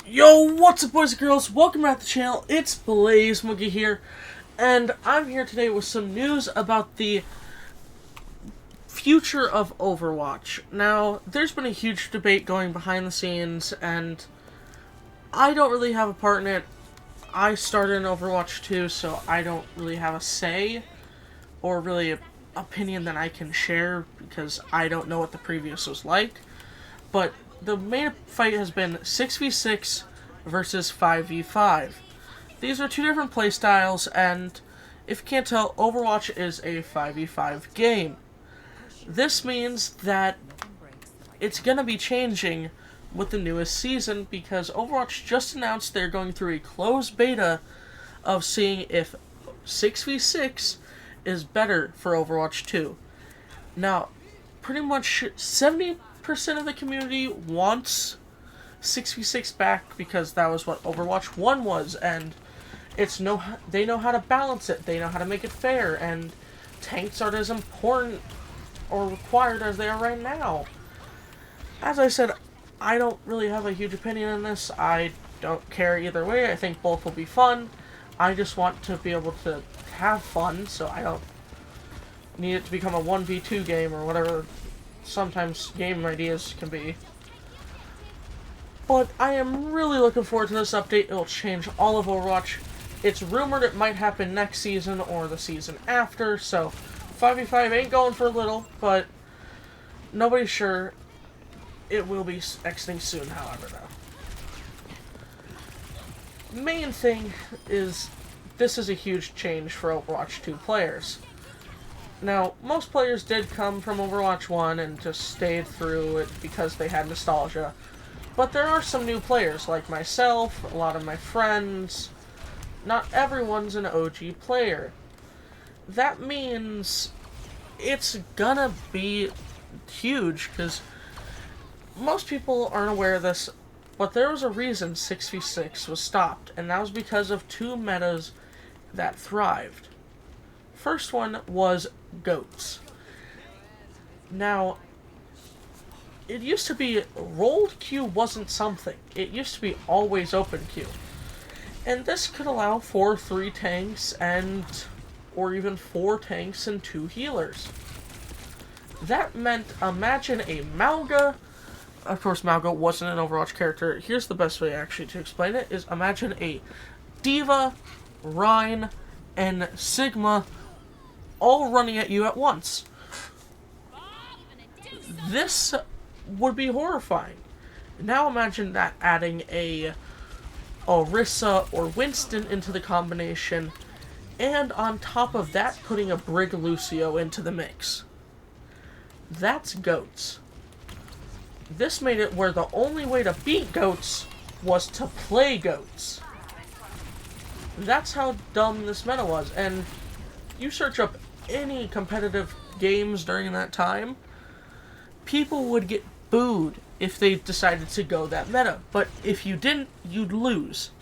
Yo, what's up boys and girls? Welcome back to the channel. It's Blaze Monkey here, and I'm here today with some news about the future of Overwatch. Now, there's been a huge debate going behind the scenes, and I don't really have a part in it. I started in Overwatch 2, so I don't really have a say, or really an opinion that I can share, because I don't know what the previous was like. But the main fight has been 6v6 versus 5v5. These are two different playstyles, and if you can't tell, Overwatch is a 5v5 game. This means that it's going to be changing with the newest season, because Overwatch just announced they're going through a closed beta of seeing if 6v6 is better for Overwatch 2. Now, pretty much 70% of the community wants 6v6 back because that was what Overwatch 1 was, and they know how to balance it, they know how to make it fair, and tanks aren't as important or required as they are right now. As I said, I don't really have a huge opinion on this. I don't care either way. I think both will be fun. I just want to be able to have fun, so I don't need it to become a 1v2 game or whatever sometimes game ideas can be. But I am really looking forward to this update. It will change all of Overwatch. It's rumored it might happen next season or the season after, so 5v5 ain't going for a little, but nobody's sure. It will be exiting soon, however, though. Main thing is, this is a huge change for Overwatch 2 players. Now, most players did come from Overwatch 1 and just stayed through it because they had nostalgia. But there are some new players, like myself, a lot of my friends. Not everyone's an OG player. That means it's gonna be huge, because most people aren't aware of this, but there was a reason 6v6 was stopped, and that was because of two metas that thrived. First one was GOATs. Now, it used to be rolled queue wasn't something. It used to be always open queue. And this could allow for 3 tanks or even 4 tanks and 2 healers. That meant, imagine a Malga. Of course, Malga wasn't an Overwatch character. Here's the best way actually to explain it, is imagine a D.Va, Rein, and Sigma all running at you at once. This would be horrifying. Now imagine that adding a Orisa or Winston into the combination, and on top of that putting a Brig Lucio into the mix. That's GOATs. This made it where the only way to beat GOATs was to play GOATs. That's how dumb this meta was, and you search up any competitive games during that time, people would get booed if they decided to go that meta. But if you didn't, you'd lose.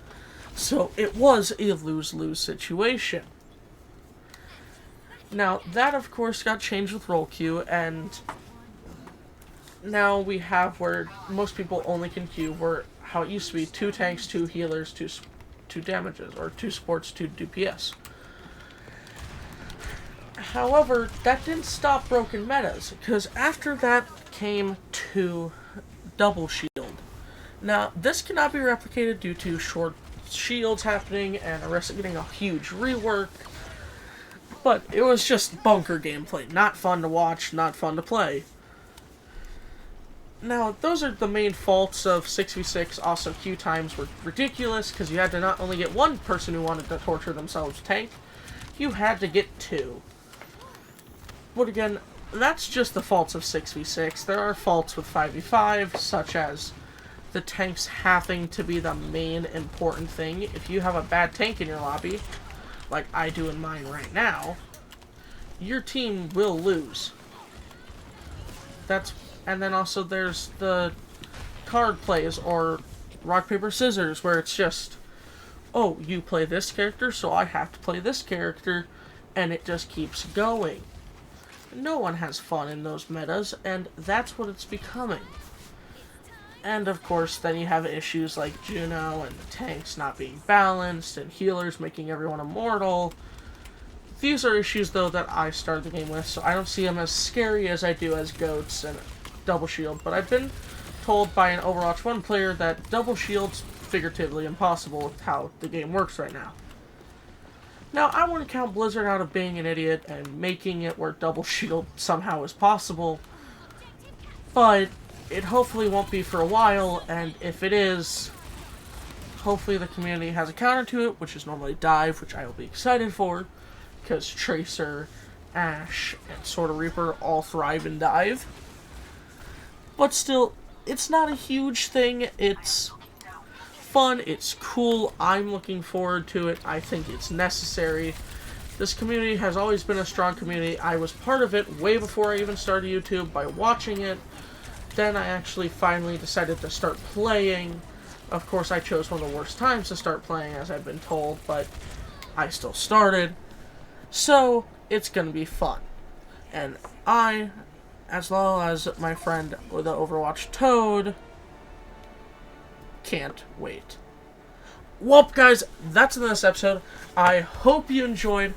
So it was a lose-lose situation. Now, that of course got changed with roll queue, and now we have where most people only can queue where how it used to be 2 tanks, 2 healers, 2 damages, or 2 supports, 2 DPS. However, that didn't stop broken metas, because after that came 2 double shield. Now, this cannot be replicated due to short shields happening and Orisa getting a huge rework, but it was just bunker gameplay. Not fun to watch, not fun to play. Now, those are the main faults of 6v6. Also, queue times were ridiculous, because you had to not only get one person who wanted to torture themselves tank, you had to get 2. But again, that's just the faults of 6v6. There are faults with 5v5, such as the tanks having to be the main important thing. If you have a bad tank in your lobby, like I do in mine right now, your team will lose. And then also there's the card plays, or rock, paper, scissors, where it's just, oh, you play this character, so I have to play this character, and it just keeps going. No one has fun in those metas, and that's what it's becoming. And of course, then you have issues like Juno and the tanks not being balanced and healers making everyone immortal. These are issues, though, that I started the game with, so I don't see them as scary as I do as Goats and Double Shield. But I've been told by an Overwatch 1 player that Double Shield's figuratively impossible with how the game works right now. Now, I wouldn't count Blizzard out of being an idiot and making it where Double Shield somehow is possible, but it hopefully won't be for a while, and if it is, hopefully the community has a counter to it, which is normally Dive, which I will be excited for, because Tracer, Ashe, and Sword of Reaper all thrive in Dive. But still, it's not a huge thing. It's fun, it's cool, I'm looking forward to it, I think it's necessary. This community has always been a strong community. I was part of it way before I even started YouTube by watching it. Then I actually finally decided to start playing. Of course, I chose one of the worst times to start playing, as I've been told, but I still started. So, it's gonna be fun. And I, as well as my friend with the Overwatch Toad, can't wait. Well, guys, that's in this episode. I hope you enjoyed.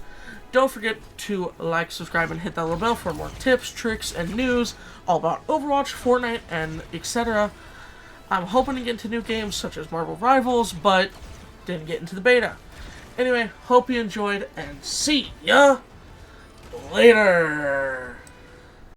Don't forget to like, subscribe, and hit that little bell for more tips, tricks, and news all about Overwatch, Fortnite, and etc. I'm hoping to get into new games such as Marvel Rivals, but didn't get into the beta. Anyway, hope you enjoyed, and see ya later!